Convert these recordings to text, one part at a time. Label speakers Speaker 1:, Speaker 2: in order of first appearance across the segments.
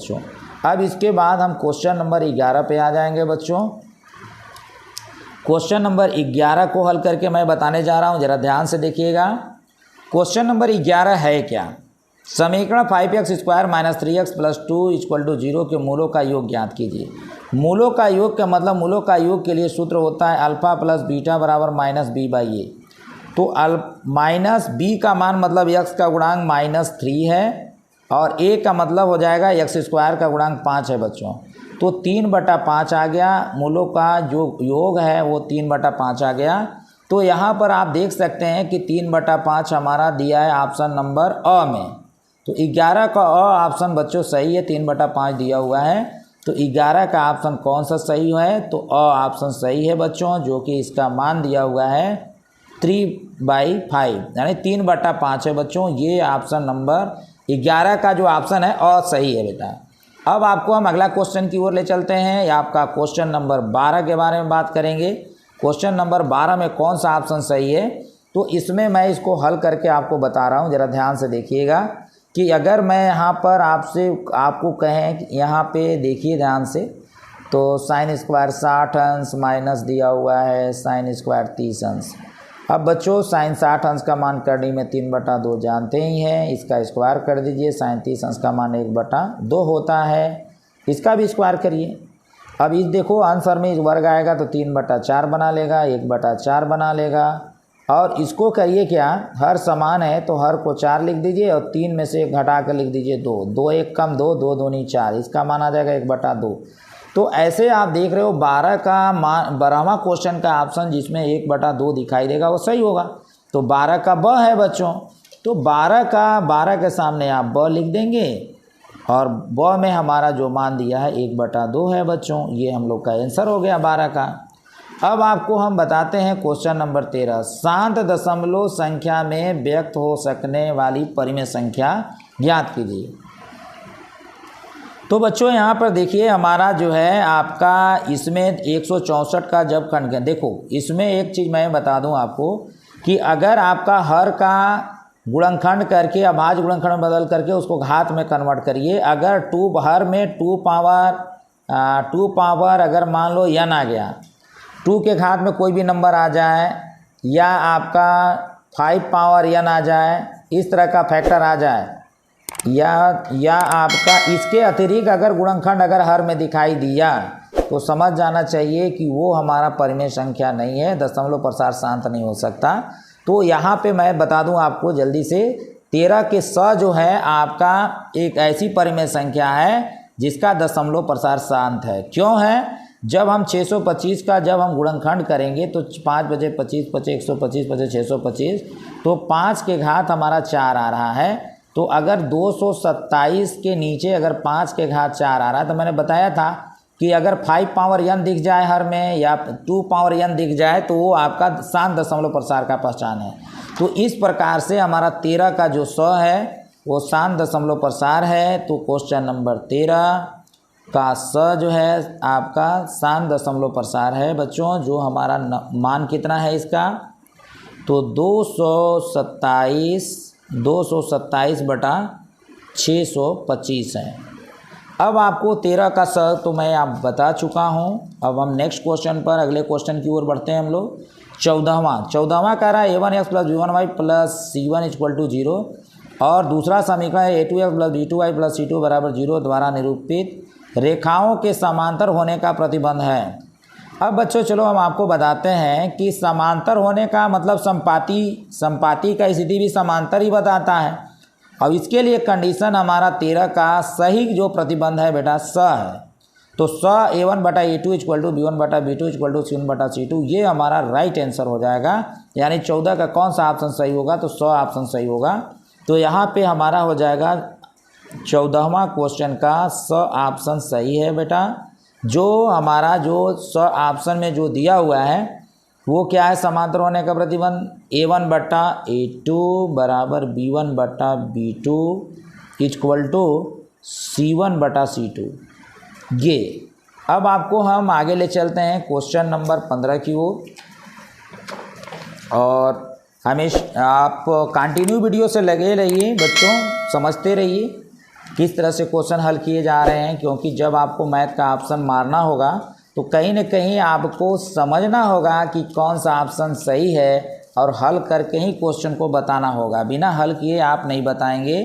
Speaker 1: बच्चों। अब इसके बाद हम क्वेश्चन नंबर 11 पे आ जाएंगे बच्चों। क्वेश्चन नंबर 11 को हल करके मैं बताने जा रहा हूँ, ज़रा ध्यान से देखिएगा। क्वेश्चन नंबर 11 है क्या? समीकरण 5x² - 3x + 2 = 0 के मूलों का योग ज्ञात कीजिए। मूलों का योग का मतलब मूलों का योग के लिए सूत्र होता है अल्फ़ा + बीटा बराबर -b/a। तो -b का मान मतलब x का गुणांक -3 है और a का मतलब हो जाएगा x² का गुणांक 5 है बच्चों। तो 3/5 आ गया, मूलों का जो योग है वो 3/5 आ गया। तो यहाँ पर आप देख सकते हैं कि 3/5 हमारा दिया है ऑप्शन नंबर अ में। तो 11 का अ ऑप्शन बच्चों सही है, 3/5 दिया हुआ है। तो 11 का ऑप्शन कौन सा सही है? तो अ ऑप्शन सही है बच्चों, जो कि इसका मान दिया हुआ है 3/5 यानी 3/5 है बच्चों। ये ऑप्शन नंबर 11 का जो ऑप्शन है अ सही है बेटा। अब आपको हम अगला क्वेश्चन की ओर ले चलते हैं। या आपका क्वेश्चन नंबर 12 के बारे में बात करेंगे। क्वेश्चन नंबर 12 में कौन सा ऑप्शन सही है? तो इसमें मैं इसको हल करके आपको बता रहा हूँ, ज़रा ध्यान से देखिएगा कि अगर मैं यहाँ पर आपको कहें कि यहाँ पे देखिए ध्यान से, तो sin² 60 अंश माइनस दिया हुआ है sin² 30 अंश। अब बच्चों sin 60 अंश का मान करने में 3/2 जानते ही हैं, इसका स्क्वायर कर दीजिए। sin 30 अंश का मान 1/2 होता है, इसका भी स्क्वायर करिए। अब इस देखो आंसर में इस वर्ग आएगा तो 3/4 बना लेगा, 1/4 बना लेगा। और इसको करिए क्या, हर समान है तो हर को 4 लिख दीजिए और 3 में से 1 घटा कर लिख दीजिए 2। 2 1 कम 2, 2 दूनी 4, इसका मान आ जाएगा 1/2। तो ऐसे आप देख रहे हो 12 का मान, 12वां क्वेश्चन का ऑप्शन जिसमें 1/2 दिखाई देगा वो सही होगा। तो 12 का ब है बच्चों। तो 12 के सामने आप ब लिख देंगे और ब में हमारा जो मान दिया है 1/2 है बच्चों। ये हम लोग का आंसर हो गया 12 का। अब आपको हम बताते हैं क्वेश्चन नंबर 13। शांत दशमलव संख्या में व्यक्त हो सकने वाली परिमेय संख्या ज्ञात कीजिए। तो बच्चों यहाँ पर देखिए हमारा जो है आपका इसमें 164 का जब खंड, देखो इसमें एक चीज़ मैं बता दूं आपको कि अगर आपका हर का गुणनखंड करके अभाज्य गुणनखंड में बदल करके उसको घात में कन्वर्ट करिए। अगर हर में 2 पावर अगर मान लो n आ गया, 2 के घात में कोई भी नंबर आ जाए या आपका 5 पावर n आ जाए, इस तरह का फैक्टर आ जाए, या आपका इसके अतिरिक्त अगर गुणनखंड अगर हर में दिखाई दिया तो समझ जाना चाहिए कि वो हमारा परिमेय संख्या नहीं है, दशमलव प्रसार शांत नहीं हो सकता। तो यहाँ पे मैं बता दूं आपको जल्दी से, 13 के स जो है आपका एक ऐसी परिमेय संख्या है जिसका दशमलव प्रसार शांत है। क्यों है? जब हम 625 का जब हम गुणनखंड करेंगे तो 5 बजे 25 बचे 125 बचे 625, तो 5 के घात हमारा 4 आ रहा है। तो अगर 227 के नीचे अगर 5 के घात 4 आ रहा है, तो मैंने बताया था कि अगर 5 पावर n दिख जाए हर में या 2 पावर n दिख जाए तो वो आपका शांत दशमलव प्रसार का पहचान है। तो इस प्रकार से हमारा 13 का जो स है वो शांत दशमलव प्रसार है। तो क्वेश्चन नंबर 13 का स जो है आपका शांत दशमलव प्रसार है बच्चों। जो हमारा मान कितना है इसका, तो 227/625 है। अब आपको 13 का स तो मैं आप बता चुका हूँ। अब हम नेक्स्ट क्वेश्चन पर अगले क्वेश्चन की ओर बढ़ते हैं हम लोग। 14वां कह रहा है a1x + b1y + c1 = 0 और दूसरा समीकरण है a2x + b2y + c2 = 0 द्वारा निरूपित रेखाओं के समांतर होने का प्रतिबंध है। अब बच्चों चलो हम आपको बताते हैं कि समांतर होने का मतलब संपाती का स्थिति भी समांतर ही बताता है। अब इसके लिए कंडीशन हमारा 13 का सही जो प्रतिबंध है बेटा स है। तो स a1/a2 = b1/b2 = c1/c2, ये हमारा राइट आंसर हो जाएगा। यानी 14 का कौन सा ऑप्शन सही होगा, तो स ऑप्शन सही होगा। तो यहाँ पे हमारा हो जाएगा 14वां क्वेश्चन का स ऑप्शन सही है बेटा। जो हमारा जो स ऑप्शन में जो दिया हुआ है वो क्या है, समांतर होने का प्रतिबंध a1/a2 = b1/b2 = c1/c2। ये अब आपको हम आगे ले चलते हैं क्वेश्चन नंबर 15 की ओर। और हमेशा आप कंटिन्यू वीडियो से लगे रहिए बच्चों, समझते रहिए। किस तरह से क्वेश्चन हल किए जा रहे हैं, क्योंकि जब आपको मैथ का ऑप्शन मारना होगा तो कहीं न कहीं आपको समझना होगा कि कौन सा ऑप्शन सही है और हल करके ही क्वेश्चन को बताना होगा। बिना हल किए आप नहीं बताएंगे,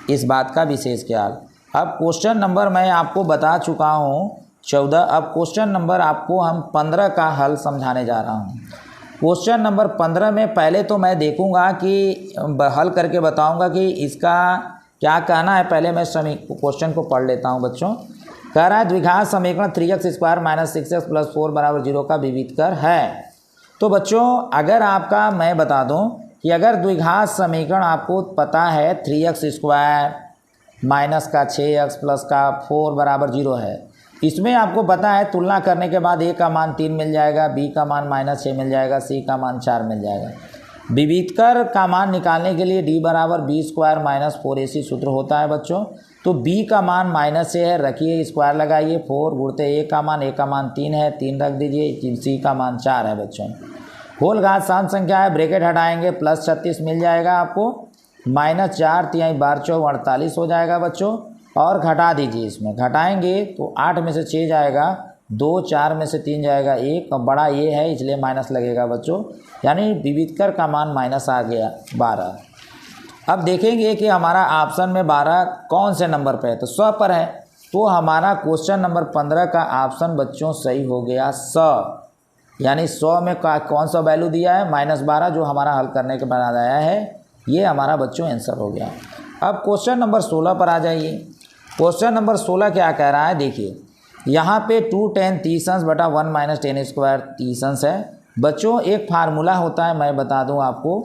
Speaker 1: इस बात का विशेष ख्याल। अब क्वेश्चन नंबर मैं आपको बता चुका हूँ 14। अब क्वेश्चन नंबर आपको हम 15 का हल समझाने जा रहा हूँ। क्वेश्चन नंबर 15 में पहले तो मैं देखूँगा कि हल करके बताऊँगा कि इसका क्या कहना है। पहले मैं क्वेश्चन को पढ़ लेता हूँ बच्चों। कह रहा है द्विघात समीकरण 3x² - 6x + 4 = 0 का विविधकर है। तो बच्चों अगर आपका मैं बता दूं कि अगर द्विघात समीकरण आपको पता है 3x² माइनस का 6x प्लस का 4 = 0 है, इसमें आपको पता है तुलना करने के बाद a का मान 3 मिल जाएगा, b का मान -6 मिल जाएगा, c का मान 4 मिल जाएगा। विविधकर का मान निकालने के लिए d = b² - 4ac सूत्र होता है बच्चों। तो b का मान -6 है, रखिए स्क्वायर लगाइए, 4 गुणते a का मान 3 है, 3 रख दीजिए, c का मान 4 है बच्चों। होल घात शांत संख्या है, ब्रैकेट हटाएंगे +36 मिल जाएगा आपको, -4 × 12 = 48 हो जाएगा बच्चों। और घटा दीजिए, इसमें घटाएंगे तो 8 में से 6 जाएगा, 2 4 में से 3 जाएगा 1, और बड़ा ये है इसलिए माइनस लगेगा बच्चों, यानी विविधकर का मान माइनस आ गया 12। अब देखेंगे कि हमारा ऑप्शन में 12 कौन से नंबर पे है, तो 100 पर है। तो हमारा क्वेश्चन नंबर 15 का ऑप्शन बच्चों सही हो गया 100, यानी 100 में कौन सा वैल्यू दिया है -12, जो हमारा हल करने के बाद आया है, ये हमारा बच्चों आंसर हो गया। अब क्वेश्चन नंबर 16 पर आ जाइए। क्वेश्चन नंबर 16 क्या कह रहा है, देखिए यहाँ पे 2 tan 30 बटा 1 - tan² 30 है बच्चों। एक फार्मूला होता है, मैं बता दूं आपको,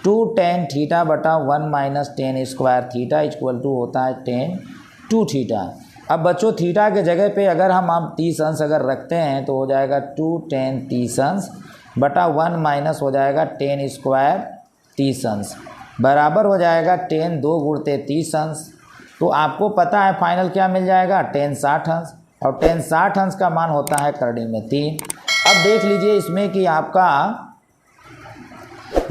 Speaker 1: 2 tan थीटा बटा 1 - tan² थीटा = होता है tan 2 थीटा। अब बच्चों थीटा के जगह पे अगर हम 30 अंश अगर रखते हैं तो हो जाएगा 2 tan 30 बटा 1 माइनस हो जाएगा tan² 30 बराबर हो जाएगा tan 2 गुणते 30। तो आपको पता है फाइनल क्या मिल जाएगा, tan 60, और tan 60 का मान होता है करड़ी में 3। अब देख लीजिए इसमें कि आपका,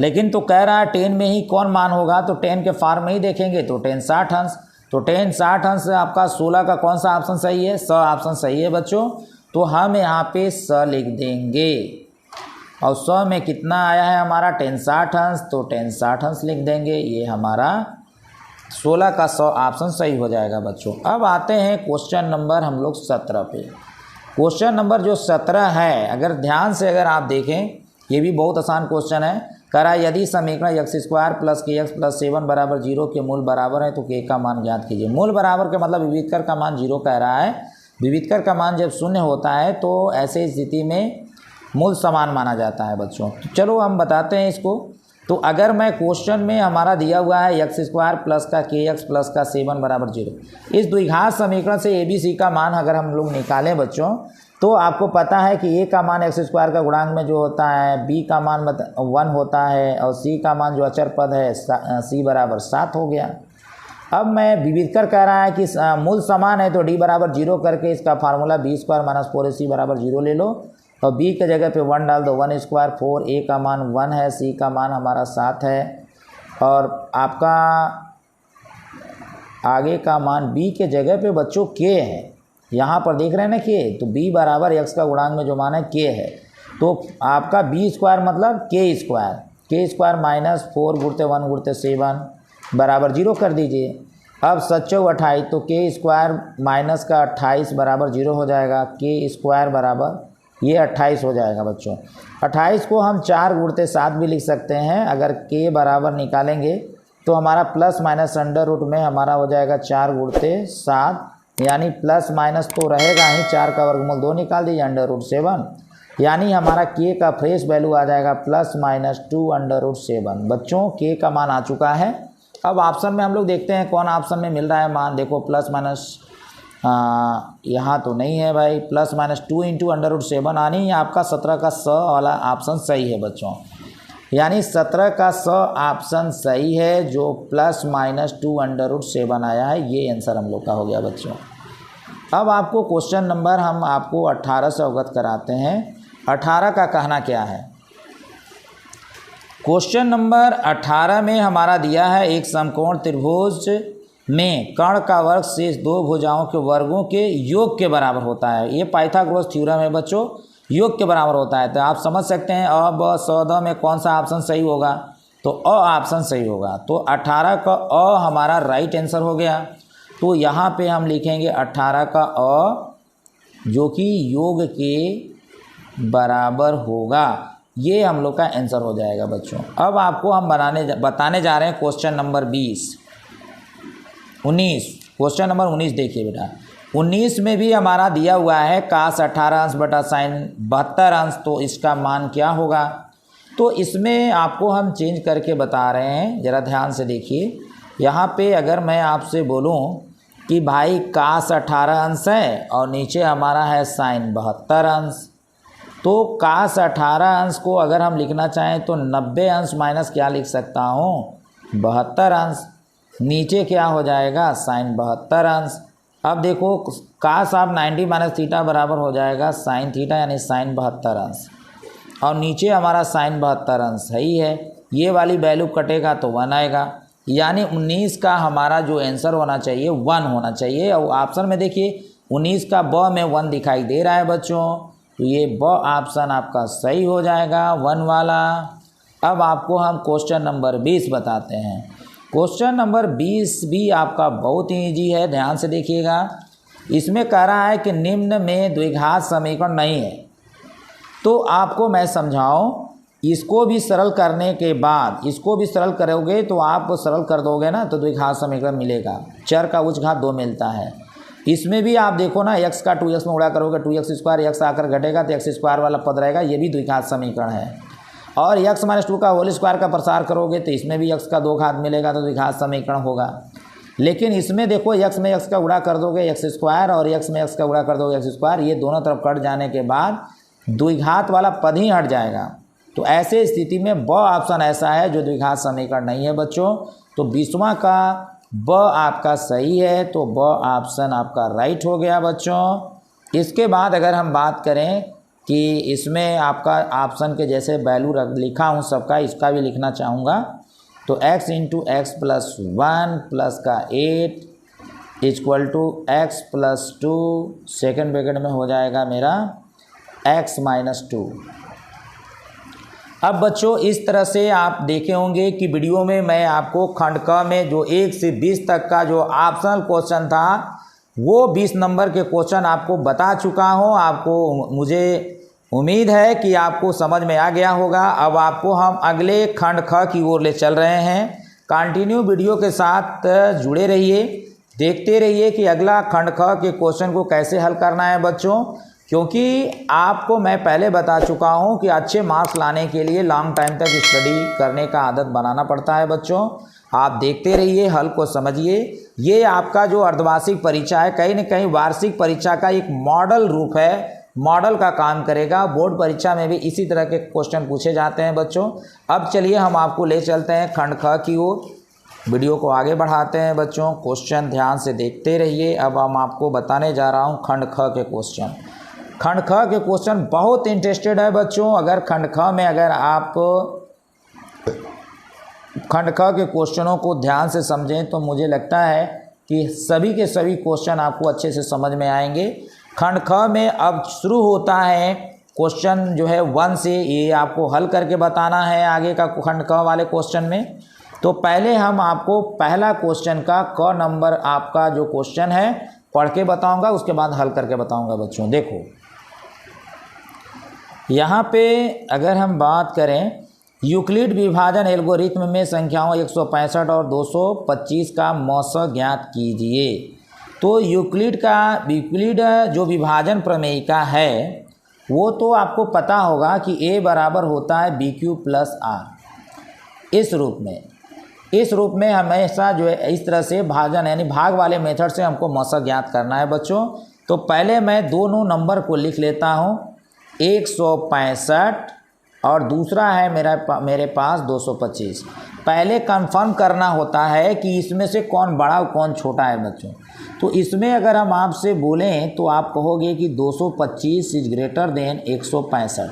Speaker 1: लेकिन तो कह रहा है tan में ही कौन मान होगा, तो tan के फॉर्म में ही देखेंगे तो tan 60। तो tan 60 आपका 16 का कौन सा ऑप्शन सही है, स ऑप्शन सही है बच्चों। तो हम यहाँ पे स लिख देंगे, और 100 में कितना आया है हमारा tan 60, तो tan 60 लिख देंगे, ये हमारा 16 का 100 ऑप्शन सही हो जाएगा बच्चों। अब आते हैं क्वेश्चन नंबर हम लोग 17 पे। क्वेश्चन नंबर जो 17 है, अगर ध्यान से अगर आप देखें, ये भी बहुत आसान क्वेश्चन है। कह रहा है यदि समीकरण x² + kx + 7 = 0 के मूल बराबर है तो k का मान ज्ञात कीजिए। मूल बराबर का मतलब विविधकर का मान 0 कह रहा है। विविधकर का मान जब 0 होता है तो ऐसे स्थिति में मूल समान माना जाता है बच्चों। तो चलो हम बताते हैं इसको। तो अगर मैं क्वेश्चन में हमारा दिया हुआ है x² + का kx + का 7 = 0, इस द्विघात समीकरण से ABC का मान अगर हम लोग निकालें बच्चों, तो आपको पता है कि a का मान x² का गुणांक में जो होता है, b का मान 1 होता है, और c का मान जो अचर पद है c = 7 हो गया। अब मैं विविधकर कह रहा है कि मूल समान है तो d = 0 करके इसका फार्मूला b² - 4ac = 0 ले लो, और b के जगह पे 1 डाल दो, 1² 4, a का मान 1 है, c का मान हमारा 7 है, और आपका आगे का मान b के जगह पे बच्चों k है। यहाँ पर देख रहे हैं ना k, तो b = x का गुणांक में जो मान है k है, तो आपका b² मतलब k² - 4 गुणते 1 गुणते 7 = 0 कर दीजिए। अब 7 × 28, तो k² माइनस का 28 = 0 हो जाएगा, k² बराबर ये 28 हो जाएगा बच्चों। 28 को हम 4 गुणते 7 भी लिख सकते हैं। अगर k बराबर निकालेंगे तो हमारा प्लस माइनस अंडर रूट में हमारा हो जाएगा 4 गुणते 7, यानी प्लस माइनस तो रहेगा ही, 4 का वर्गमूल 2 निकाल दीजिए, √7, यानी हमारा k का फ्रेश वैल्यू आ जाएगा +-2 √7। बच्चों k का मान आ चुका है। अब ऑप्शन में हम लोग देखते हैं कौन ऑप्शन में मिल रहा है मान। देखो प्लस माइनस यहाँ तो नहीं है भाई, +-2 × √7 यानी आपका 17 का 100 वाला ऑप्शन सही है बच्चों, यानी 17 का 100 ऑप्शन सही है, जो +-2 √7 आया है, ये आंसर हम लोग का हो गया बच्चों। अब आपको क्वेश्चन नंबर हम आपको 18 से अवगत कराते हैं। 18 का कहना क्या है। क्वेश्चन नंबर 18 में हमारा दिया है एक समकोण त्रिभुज में कर्ण का वर्ग शेष दो भुजाओं के वर्गों के योग के बराबर होता है। ये पाइथागोरस थ्योरम है बच्चों, योग के बराबर होता है। तो आप समझ सकते हैं अ ब स द में कौन सा ऑप्शन सही होगा, तो अ ऑप्शन सही होगा। तो 18 का अ हमारा राइट आंसर हो गया। तो यहाँ पे हम लिखेंगे 18 का अ जो कि योग के बराबर होगा, ये हम लोग का आंसर हो जाएगा बच्चों। अब आपको हम बताने जा रहे हैं क्वेश्चन नंबर 19। क्वेश्चन नंबर 19 देखिए बेटा, 19 में भी हमारा दिया हुआ है कास 18 अंश बटा साइन 72 अंश, तो इसका मान क्या होगा। तो इसमें आपको हम चेंज करके बता रहे हैं, ज़रा ध्यान से देखिए। यहाँ पे अगर मैं आपसे बोलूँ कि भाई कास 18 अंश है और नीचे हमारा है साइन 72 अंश, तो कास 18 अंश को अगर हम लिखना चाहें तो 90 अंश माइनस क्या लिख सकता हूँ, 72 अंश। नीचे क्या हो जाएगा, साइन 72 अंश। अब देखो कास आप 90 माइनस थीटा बराबर हो जाएगा साइन थीटा, यानी साइन 72 अंश, और नीचे हमारा साइन 72 अंश है ही है। ये वाली वैल्यू कटेगा तो 1 आएगा, यानी 19 का हमारा जो आंसर होना चाहिए 1 होना चाहिए। और ऑप्शन में देखिए 19 का ब में 1 दिखाई दे रहा है बच्चों, तो ये ब ऑप्शन आपका सही हो जाएगा 1 वाला। अब आपको हम क्वेश्चन नंबर 20 बताते हैं। क्वेश्चन नंबर 20 भी आपका बहुत ही ईजी है, ध्यान से देखिएगा। इसमें कह रहा है कि निम्न में द्विघात समीकरण नहीं है, तो आपको मैं समझाऊं, इसको भी सरल करने के बाद, इसको भी सरल करोगे तो आप सरल कर दोगे ना तो द्विघात समीकरण मिलेगा। चर का उच्च घात 2 मिलता है। इसमें भी आप देखो ना, x का 2x में उड़ा करोगे 2x स्क्वायर, x आकर घटेगा तो x स्क्वायर वाला पद रहेगा, ये भी द्विघात समीकरण है। और x माइनस 2 का होल स्क्वायर का प्रसार करोगे तो इसमें भी x का 2 घात मिलेगा, तो द्विघात समीकरण होगा। लेकिन इसमें देखो x में x का गुणा कर दोगे x स्क्वायर, और x में x का गुणा कर दोगे x स्क्वायर, ये दोनों तरफ कट जाने के बाद द्विघात वाला पद ही हट जाएगा। तो ऐसे स्थिति में ब ऑप्शन ऐसा है जो द्विघात समीकरण नहीं है बच्चों। तो 20वां का ब आपका सही है, तो ब ऑप्शन आपका राइट हो गया बच्चों। इसके बाद अगर हम बात करें कि इसमें आपका ऑप्शन के जैसे वैल्यू लिखा हूँ सबका, इसका भी लिखना चाहूँगा। तो x into x plus 1 plus का 8 equal to x plus 2, second bracket में हो जाएगा मेरा x माइनस 2। अब बच्चों इस तरह से आप देखे होंगे कि वीडियो में मैं आपको खंड क में जो 1 से 20 तक का जो ऑप्शनल क्वेश्चन था वो 20 नंबर के क्वेश्चन आपको बता चुका हूं। आपको मुझे उम्मीद है कि आपको समझ में आ गया होगा। अब आपको हम अगले खंड ख की ओर ले चल रहे हैं। कंटिन्यू वीडियो के साथ जुड़े रहिए, देखते रहिए कि अगला खंड ख के क्वेश्चन को कैसे हल करना है बच्चों, क्योंकि आपको मैं पहले बता चुका हूं कि अच्छे मार्क्स लाने के लिए लॉन्ग टाइम तक स्टडी करने का आदत बनाना पड़ता है बच्चों। आप देखते रहिए, हल को समझिए। ये आपका जो अर्धवार्षिक परीक्षा है कहीं न कहीं वार्षिक परीक्षा का एक मॉडल रूप है, मॉडल का काम करेगा। बोर्ड परीक्षा में भी इसी तरह के क्वेश्चन पूछे जाते हैं बच्चों। अब चलिए हम आपको ले चलते हैं खंड ख की ओर, वीडियो को आगे बढ़ाते हैं बच्चों। क्वेश्चन ध्यान से देखते रहिए। अब हम आपको बताने जा रहा हूँ खंड ख के क्वेश्चन। खंड ख के क्वेश्चन बहुत इंटरेस्टेड है बच्चों। अगर खंड ख में अगर आप खंड ख के क्वेश्चनों को ध्यान से समझें तो मुझे लगता है कि सभी के सभी क्वेश्चन आपको अच्छे से समझ में आएंगे। खंड ख में अब शुरू होता है क्वेश्चन जो है 1 से, ये आपको हल करके बताना है आगे का खंड ख वाले क्वेश्चन में। तो पहले हम आपको पहला क्वेश्चन का क नंबर आपका जो क्वेश्चन है पढ़ के बताऊंगा, उसके बाद हल करके बताऊंगा बच्चों। देखो यहाँ पे अगर हम बात करें यूक्लिड विभाजन एल्गोरिथ्म में संख्याओं 165 और 225 का मौसक ज्ञात कीजिए। तो यूक्लिड जो विभाजन प्रमेयिका है वो तो आपको पता होगा कि a बराबर होता है BQ प्लस R। इस रूप में हमेशा जो है इस तरह से भाजन यानी भाग वाले मेथड से हमको मौसक ज्ञात करना है बच्चों। तो पहले मैं दोनों नंबर को लिख लेता हूँ, 165 और दूसरा है मेरे पास 225। पहले कंफर्म करना होता है कि इसमें से कौन बड़ा और कौन छोटा है बच्चों। तो इसमें अगर हम आपसे बोलें तो आप कहोगे कि 225 इज ग्रेटर देन 165,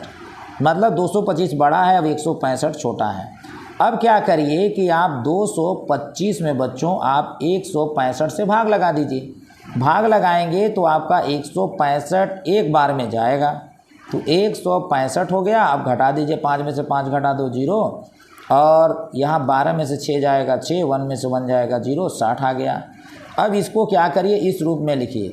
Speaker 1: मतलब 225 बड़ा है अब 165 छोटा है। अब क्या करिए कि आप 225 में बच्चों आप 165 से भाग लगा दीजिए। भाग लगाएंगे तो आपका 165 एक बार में जाएगा, तो 165 हो गया। अब घटा दीजिए, 5 में से 5 घटा दो 0, और यहाँ 12 में से 6 जाएगा 6, 1 में से 1 जाएगा 0, 60 आ गया। अब इसको क्या करिए, इस रूप में लिखिए।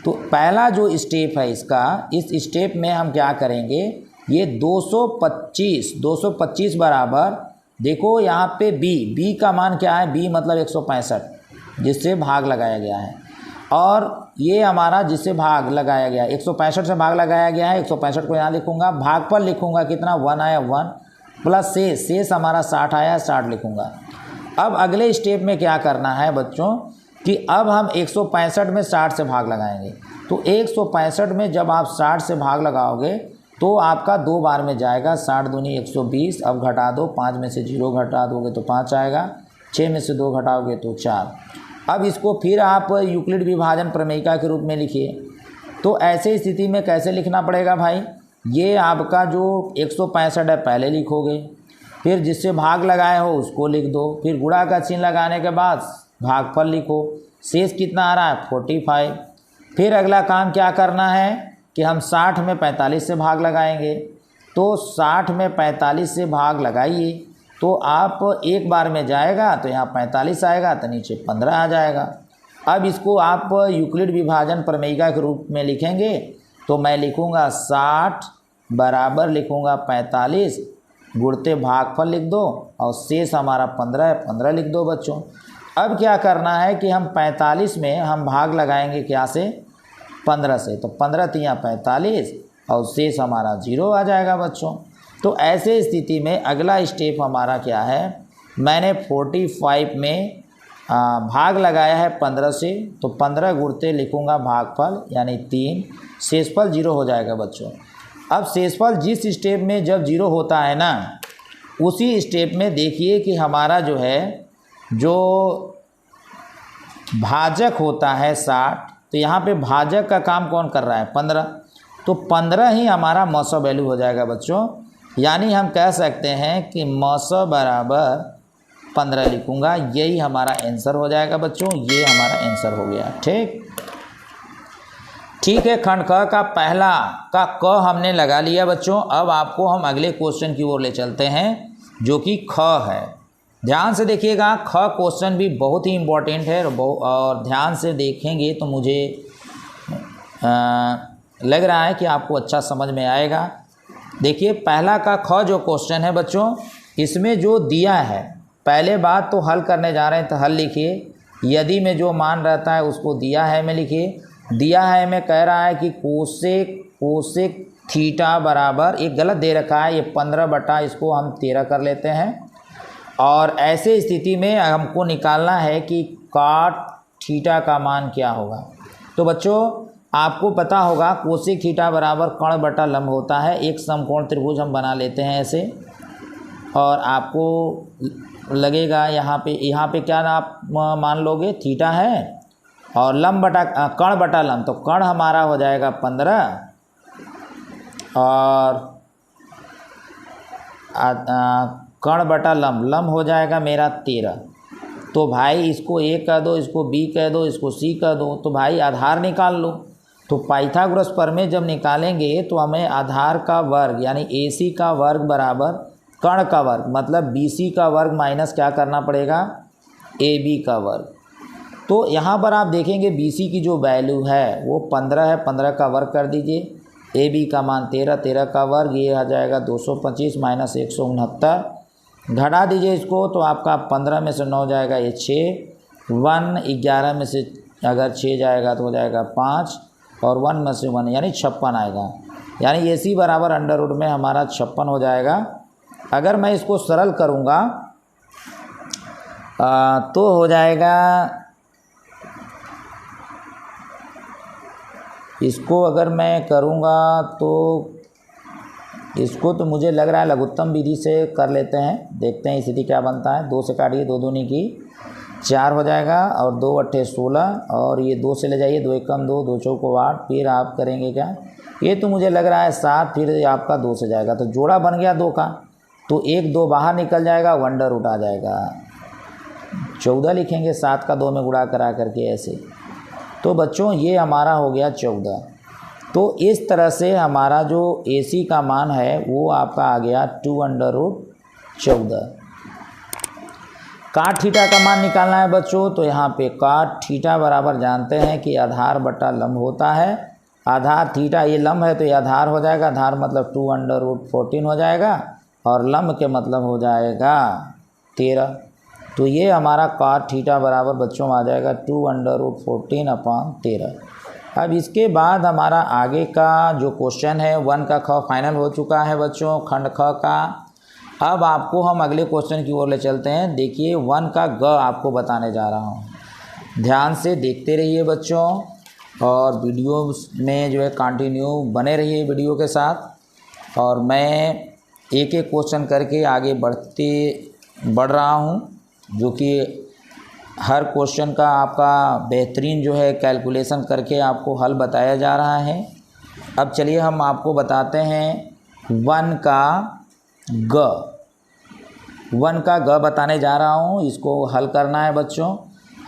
Speaker 1: तो पहला जो स्टेप है इसका, इस स्टेप में हम क्या करेंगे, ये 225 बराबर, देखो यहाँ पे b का मान क्या है, b मतलब 165 जिससे भाग लगाया गया है, और ये हमारा जिससे भाग लगाया गया 165 से भाग लगाया गया है। 165 को यहाँ लिखूंगा, भाग पर लिखूंगा कितना, 1 आया 1, प्लस शेष हमारा 60 आया, 60 लिखूंगा। अब अगले स्टेप में क्या करना है बच्चों कि अब हम 165 में 60 से भाग लगाएंगे। तो 165 में जब आप 60 से भाग लगाओगे तो आपका 2 बार में जाएगा, 60 दूनी 120। अब घटा दो, 5 में से 0 घटा दोगे तो 5 आएगा, 6 में से 2 घटाओगे तो 4। अब इसको फिर आप यूक्लिड विभाजन प्रमेयिका के रूप में लिखिए। तो ऐसे स्थिति में कैसे लिखना पड़ेगा भाई, ये आपका जो 165 है पहले लिखोगे, फिर जिससे भाग लगाए हो उसको लिख दो, फिर गुणा का चिन्ह लगाने के बाद भागफल लिखो, शेष कितना आ रहा है 45। फिर अगला काम क्या करना है कि हम 60 में 45 से भाग लगाएंगे। तो 60 में 45 से भाग लगाइए तो आप एक बार में जाएगा, तो यहाँ 45 आएगा, तो नीचे 15 आ जाएगा। अब इसको आप यूक्लिड विभाजन प्रमेयिका के रूप में लिखेंगे, तो मैं लिखूँगा 60 बराबर लिखूँगा 45, गुणते भागफल लिख दो, और शेष हमारा 15 है, 15 लिख दो बच्चों। अब क्या करना है कि हम 45 में हम भाग लगाएंगे क्या से, 15 से, तो 15 तियाँ 45 और शेष हमारा 0 आ जाएगा बच्चों। तो ऐसे स्थिति में अगला स्टेप हमारा क्या है, मैंने 45 में भाग लगाया है 15 से, तो 15 गुणते लिखूँगा भागफल यानी 3, शेषफल 0 हो जाएगा बच्चों। अब शेषफल जिस स्टेप में जब 0 होता है ना, उसी स्टेप में देखिए कि हमारा जो है जो भाजक होता है 60, तो यहाँ पे भाजक का काम कौन कर रहा है 15, तो 15 ही हमारा मौसा वैल्यू हो जाएगा बच्चों। यानी हम कह सकते हैं कि मौसा बराबर 15 लिखूँगा, यही हमारा आंसर हो जाएगा बच्चों, ये हमारा आंसर हो गया। ठीक है, खंड क का पहला का क हमने लगा लिया बच्चों। अब आपको हम अगले क्वेश्चन की ओर ले चलते हैं जो कि ख है। ध्यान से देखिएगा, ख क्वेश्चन भी बहुत ही इम्पोर्टेंट है और ध्यान से देखेंगे तो मुझे लग रहा है कि आपको अच्छा समझ में आएगा। देखिए पहला का ख जो क्वेश्चन है बच्चों, इसमें जो दिया है, पहले बात तो हल करने जा रहे हैं तो हल लिखिए, यदि में जो मान रहता है उसको दिया है में लिखिए। दिया है में कह रहा है कि कोसेक थीटा बराबर, एक गलत दे रखा है, ये 15 बटा इसको हम 13 कर लेते हैं। और ऐसे स्थिति में हमको निकालना है कि काट थीटा का मान क्या होगा। तो बच्चों आपको पता होगा कोसेक थीटा बराबर कर्ण बटा लंब होता है। एक समकोण त्रिभुज हम बना लेते हैं ऐसे, और आपको लगेगा यहाँ पे क्या आप मान लोगे, थीटा है और लंब बटा कर्ण बटा लंब, तो कर्ण हमारा हो जाएगा 15 और कर्ण बटा लंब हो जाएगा मेरा 13। तो भाई इसको ए कह दो, इसको बी कह दो, इसको सी कह दो, तो भाई आधार निकाल लो। तो पाइथागोरस प्रमेय जब निकालेंगे तो हमें आधार का वर्ग यानी AC का वर्ग बराबर कर्ण का वर्ग मतलब BC का वर्ग माइनस क्या करना पड़ेगा, AB का वर्ग। तो यहाँ पर आप देखेंगे BC की जो वैल्यू है वो 15 है, 15 का वर्ग कर दीजिए, AB का मान 13, 13 का वर्ग ये आ जाएगा 225 माइनस 169, घटा दीजिए इसको तो आपका 15 में से 9 जाएगा ये 6, 1 11 में से अगर 6 जाएगा तो हो जाएगा 5 और 1 में से 1 यानी 56 आएगा। यानी AC बराबर अंडर रूट में हमारा 56 हो जाएगा। अगर मैं इसको सरल करूँगा तो हो जाएगा, इसको अगर मैं करूँगा तो इसको तो मुझे लग रहा है लघुत्तम विधि से कर लेते हैं, देखते हैं स्थिति क्या बनता है। 2 से काटिए, 2 दूनी की 4 हो जाएगा और 2 अट्ठे 16 और ये 2 से ले जाइए, 2 एकम 2, 2 चौको 8, फिर आप करेंगे क्या, ये तो मुझे लग रहा है 7, फिर आपका 2 से जाएगा, तो जोड़ा बन गया 2 का। तो 1 2 बाहर निकल जाएगा, अंडर रूट आ जाएगा। 14 लिखेंगे 7 का 2 में गुणा करा करके ऐसे। तो बच्चों ये हमारा हो गया 14। तो इस तरह से हमारा जो AC का मान है वो आपका आ गया 2√14। काट थीटा का मान निकालना है बच्चों, तो यहाँ पे काट थीटा बराबर जानते हैं कि आधार बटा लंब होता है। आधार थीटा ये लंब है तो ये आधार हो जाएगा, आधार मतलब 2√14 हो जाएगा और लंब के मतलब हो जाएगा 13। तो ये हमारा काट थीटा बराबर बच्चों आ जाएगा 2√14/13। अब इसके बाद हमारा आगे का जो क्वेश्चन है 1 का ख फाइनल हो चुका है बच्चों, खंड ख का। अब आपको हम अगले क्वेश्चन की ओर ले चलते हैं। देखिए 1 का ग आपको बताने जा रहा हूँ, ध्यान से देखते रहिए बच्चों और वीडियो में जो है कंटिन्यू बने रहिए वीडियो के साथ। और मैं एक एक क्वेश्चन करके आगे बढ़ रहा हूँ, जो कि हर क्वेश्चन का आपका बेहतरीन जो है कैलकुलेशन करके आपको हल बताया जा रहा है। अब चलिए हम आपको बताते हैं 1 का ग बताने जा रहा हूँ। इसको हल करना है बच्चों।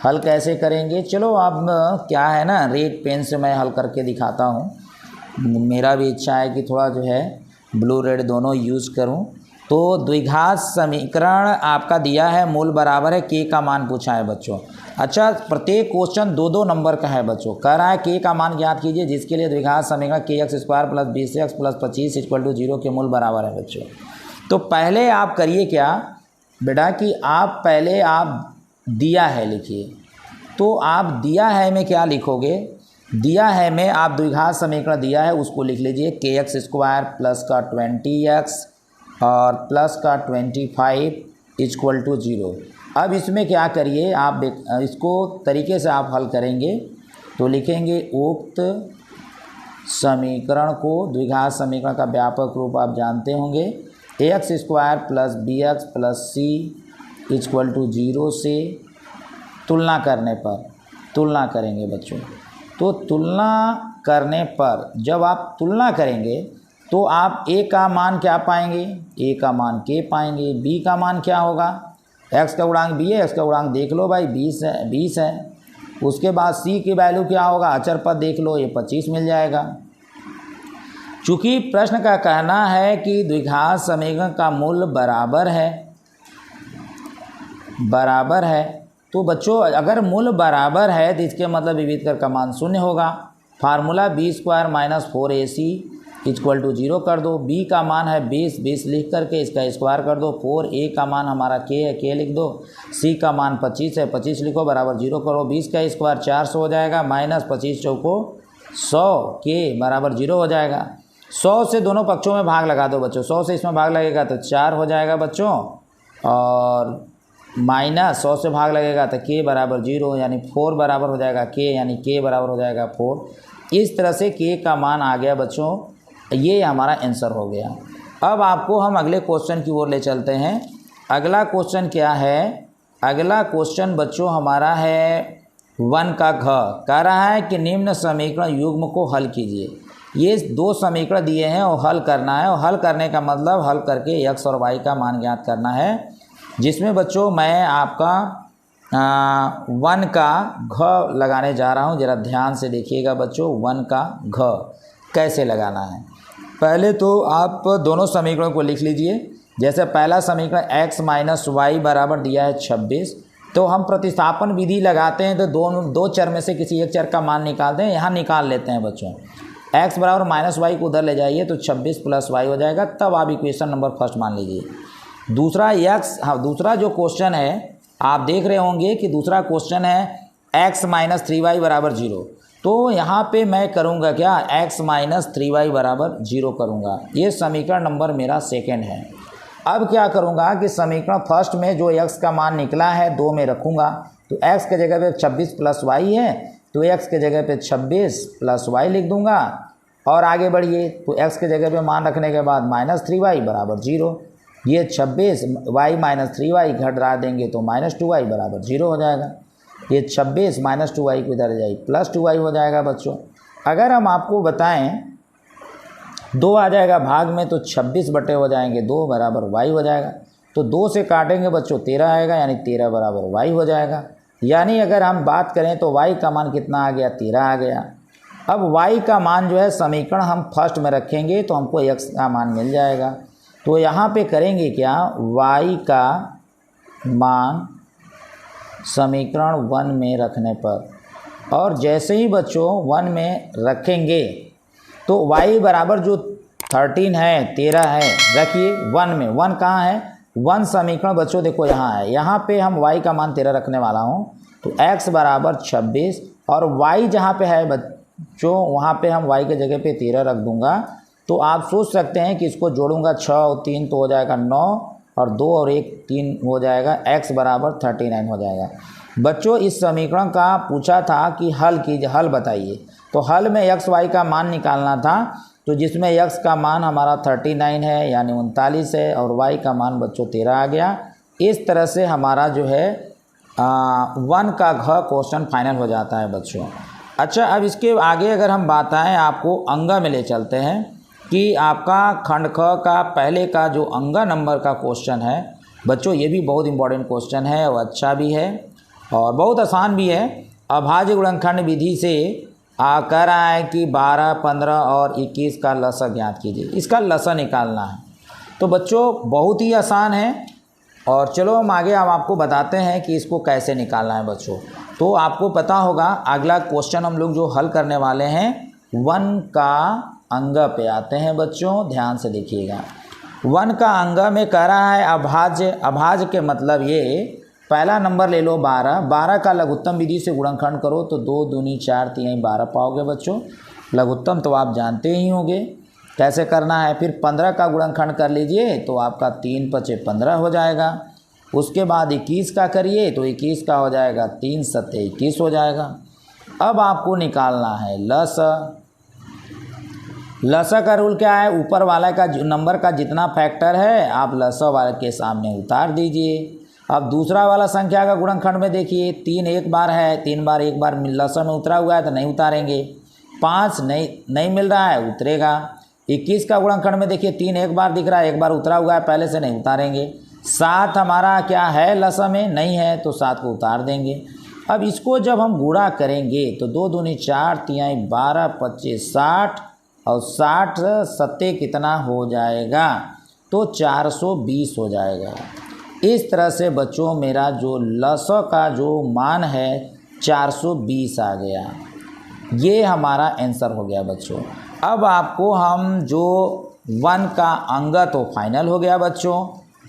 Speaker 1: हल कैसे करेंगे, चलो अब क्या है ना, रेड पेन से मैं हल करके दिखाता हूँ। मेरा भी इच्छा है कि थोड़ा जो है ब्लू रेड दोनों यूज़ करूँ। तो द्विघात समीकरण आपका दिया है, मूल बराबर है k का मान पूछा है बच्चों। अच्छा, प्रत्येक क्वेश्चन 2-2 नंबर का है बच्चों। कह रहा है k का मान ज्ञात कीजिए जिसके लिए द्विघात समीकरण kx² + 20x + 25 = 0 के मूल बराबर है बच्चों। तो पहले आप करिए क्या बेटा कि आप पहले आप दिया है लिखिए। तो आप दिया है में क्या लिखोगे, दिया है में आप द्विघात समीकरण दिया है उसको लिख लीजिए kx² + का 20x और प्लस का 25 = 0। अब इसमें क्या करिए आप इसको तरीके से आप हल करेंगे तो लिखेंगे उक्त समीकरण को, द्विघात समीकरण का व्यापक रूप आप जानते होंगे, ax² + bx + c = 0 से तुलना करने पर, तुलना करेंगे बच्चों। तो तुलना करने पर जब आप तुलना करेंगे तो आप a का मान क्या पाएंगे, a का मान k पाएंगे, b का मान क्या होगा, x का गुणांक b है, x का गुणांक देख लो भाई 20 है। उसके बाद c की वैल्यू क्या होगा, अचर पद देख लो, ये 25 मिल जाएगा। चूँकि प्रश्न का कहना है कि द्विघात समीकरण का मूल बराबर है, तो बच्चों अगर मूल बराबर है तो इसके मतलब विविधकर का मान 0 होगा। फार्मूला b² - 4ac = 0 कर दो। b का मान है 20 लिख करके इसका स्क्वायर कर दो। 4a का मान हमारा k है, k लिख दो। c का मान 25 है, 25 लिखो बराबर 0 करो। 20 का स्क्वायर 400 हो जाएगा, माइनस 25 चौको 100, k बराबर 0 हो जाएगा। 100 से दोनों पक्षों में भाग लगा दो बच्चों, 100 से इसमें भाग लगेगा तो 4 हो जाएगा बच्चों, और माइनस 100 से भाग लगेगा तो k बराबर 0 यानी 4 बराबर हो जाएगा k, यानी k बराबर हो जाएगा 4। इस तरह से k का मान आ गया बच्चों, ये हमारा आंसर हो गया। अब आपको हम अगले क्वेश्चन की ओर ले चलते हैं। अगला क्वेश्चन क्या है, अगला क्वेश्चन बच्चों हमारा है 1 का घ। कह रहा है कि निम्न समीकरण युग्म को हल कीजिए। ये 2 समीकरण दिए हैं और हल करना है, और हल करने का मतलब हल करके x और y का मान ज्ञात करना है, जिसमें बच्चों मैं आपका 1 का घ लगाने जा रहा हूँ। ज़रा ध्यान से देखिएगा बच्चों, 1 का घ कैसे लगाना है। पहले तो आप दोनों समीकरणों को लिख लीजिए। जैसे पहला समीकरण x - y बराबर दिया है 26, तो हम प्रतिस्थापन विधि लगाते हैं तो दो चर में से किसी एक चर का मान निकालते हैं। यहाँ निकाल लेते हैं बच्चों। x बराबर -y को उधर ले जाइए तो 26 + y हो जाएगा, तब आप इक्वेशन नंबर फर्स्ट मान लीजिए। दूसरा दूसरा जो क्वेश्चन है आप देख रहे होंगे कि दूसरा क्वेश्चन है x - 3y बराबर 0। तो यहाँ पे मैं करूँगा क्या, x - 3y बराबर 0 करूँगा। ये समीकरण नंबर मेरा सेकेंड है। अब क्या करूँगा कि समीकरण फर्स्ट में जो x का मान निकला है 2 में रखूँगा, तो x के जगह पे 26 + y है, तो x के जगह पे 26 + y लिख दूँगा। और आगे बढ़िए तो x के जगह पे मान रखने के बाद -3y बराबर 0। ये 26 y - 3y घटा देंगे तो -2y बराबर 0 हो जाएगा। ये 26 -2y को इधर जाए +2y हो जाएगा बच्चों। अगर हम आपको बताएं 2 आ जाएगा भाग में तो 26 बटे हो जाएंगे 2 बराबर y हो जाएगा। तो 2 से काटेंगे बच्चों 13 आएगा, यानी 13 बराबर y हो जाएगा। यानी अगर हम बात करें तो y का मान कितना आ गया, 13 आ गया। अब y का मान जो है समीकरण हम फर्स्ट में रखेंगे तो हमको x का मान मिल जाएगा। तो यहाँ पे करेंगे क्या, y का मान समीकरण 1 में रखने पर, और जैसे ही बच्चों 1 में रखेंगे तो y बराबर जो 13 है 13 है, रखिए 1 में, 1 कहाँ है, 1 समीकरण बच्चों देखो यहाँ है, यहाँ पे हम y का मान 13 रखने वाला हूँ। तो x बराबर 26 और y जहाँ पे है बच्चों वहाँ पे हम y के जगह पे 13 रख दूँगा। तो आप सोच सकते हैं कि इसको जोड़ूंगा 6 और 3 तो हो जाएगा 9 और 2 और 1 3 हो जाएगा, x बराबर 39 हो जाएगा। बच्चों इस समीकरण का पूछा था कि हल बताइए, तो हल में x y का मान निकालना था, तो जिसमें x का मान हमारा 39 है यानी 39 है और y का मान बच्चों 13 आ गया। इस तरह से हमारा जो है 1 का घ क्वेश्चन फाइनल हो जाता है बच्चों। अच्छा, अब इसके आगे अगर हम बात आएँ आपको अंगा में ले चलते हैं कि आपका खंड ख का पहले का जो अंगा नंबर का क्वेश्चन है बच्चों, ये भी बहुत इंपॉर्टेंट क्वेश्चन है और अच्छा भी है और बहुत आसान भी है। अभाज्य गुणनखंड विधि से कह रहा है कि 12, 15 और 21 का लसा ज्ञात कीजिए, इसका लसा निकालना है। तो बच्चों बहुत ही आसान है और चलो हम आगे आपको बताते हैं कि इसको कैसे निकालना है बच्चों। तो आपको पता होगा अगला क्वेश्चन हम लोग जो हल करने वाले हैं 1 का अंग पे आते हैं बच्चों, ध्यान से देखिएगा। 1 का अंग में कह रहा है अभाज्य के मतलब ये, पहला नंबर ले लो 12, 12 का लघुत्तम विधि से गुणनखंड करो तो 2 दूनी 4 3 12 पाओगे बच्चों। लघुत्तम तो आप जानते ही होंगे कैसे करना है। फिर 15 का गुणनखंड कर लीजिए तो आपका 3 5 15 हो जाएगा। उसके बाद 21 का करिए तो 21 का हो जाएगा 3 7 21 हो जाएगा। अब आपको निकालना है लसा का रूल क्या है, ऊपर वाला का नंबर का जितना फैक्टर है आप लसा वाले के सामने उतार दीजिए। अब दूसरा वाला संख्या का गुणनखंड में देखिए 3 एक बार है, 3 बार एक बार लसा में उतरा हुआ है तो नहीं उतारेंगे। 5 नहीं मिल रहा है, उतरेगा। 21 का गुणनखंड में देखिए 3 एक बार दिख रहा है, एक बार उतरा हुआ है, पहले से नहीं उतारेंगे। 7 हमारा क्या है लसा में, नहीं है तो 7 को उतार देंगे। अब इसको जब हम गुणा करेंगे तो 2 दूनी 4 3 12 25 60 और 60 सत्ते कितना हो जाएगा, तो 420 हो जाएगा। इस तरह से बच्चों मेरा जो लसा का जो मान है 420 आ गया। ये हमारा आंसर हो गया बच्चों। अब आपको हम जो 1 का अंग तो फाइनल हो गया बच्चों।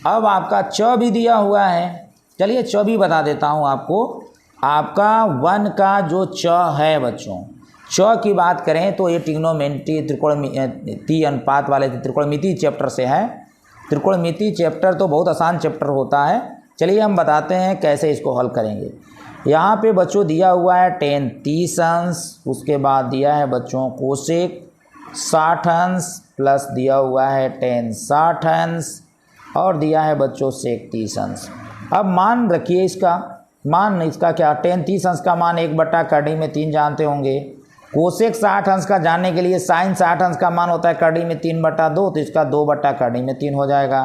Speaker 1: अब आपका च भी दिया हुआ है, चलिए च भी बता देता हूँ आपको। आपका 1 का जो च है बच्चों, च की बात करें तो ये ट्रिग्नोमेट्री त्रिकोणमिति अनुपात वाले त्रिकोणमिति चैप्टर से है। त्रिकोणमिति चैप्टर तो बहुत आसान चैप्टर होता है। चलिए हम बताते हैं कैसे इसको हल करेंगे। यहाँ पे बच्चों दिया हुआ है tan 30 अंश, उसके बाद दिया है बच्चों कोसेक 60 अंश, प्लस दिया हुआ है tan 60 अंश और दिया है बच्चों सेक 30 अंश। अब मान रखिए इसका क्या, tan 30 अंश का मान 1/3 जानते होंगे। कोसेक 60 अंश का जानने के लिए साइन 60 अंश का मान होता है करड़ी में 3/2, तो इसका 2/3 हो जाएगा।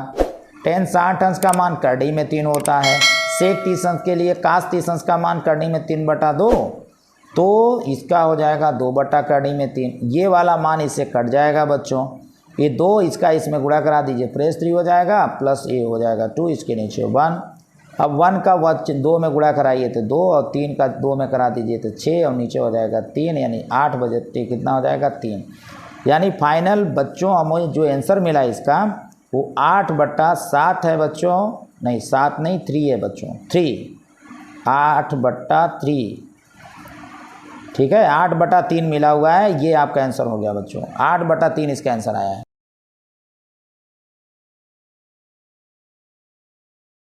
Speaker 1: tan 60 अंश का मान करड़ी में 3 होता है। सेक 30 अंश के लिए कास 30 अंश का मान करड़ी में 3/2, तो इसका हो जाएगा 2/3। ये वाला मान इससे कट जाएगा बच्चों, ये 2 इसका इसमें गुणा करा दीजिए, प्रेस 3 हो जाएगा, प्लस ये हो जाएगा 2, इसके नीचे 1। अब 1 का 2 में गुणा कराइए तो 2 और 3 का 2 में करा दीजिए तो 6 और नीचे हो जाएगा 3, यानी 8 बजे कितना हो जाएगा 3। यानी फाइनल बच्चों हमें जो आंसर मिला इसका वो 8/7 है बच्चों, नहीं 7 नहीं 3 है बच्चों, 3 8/3, ठीक है 8/3 मिला हुआ है। ये आपका आंसर हो गया बच्चों, 8/3 इसका आंसर आया है।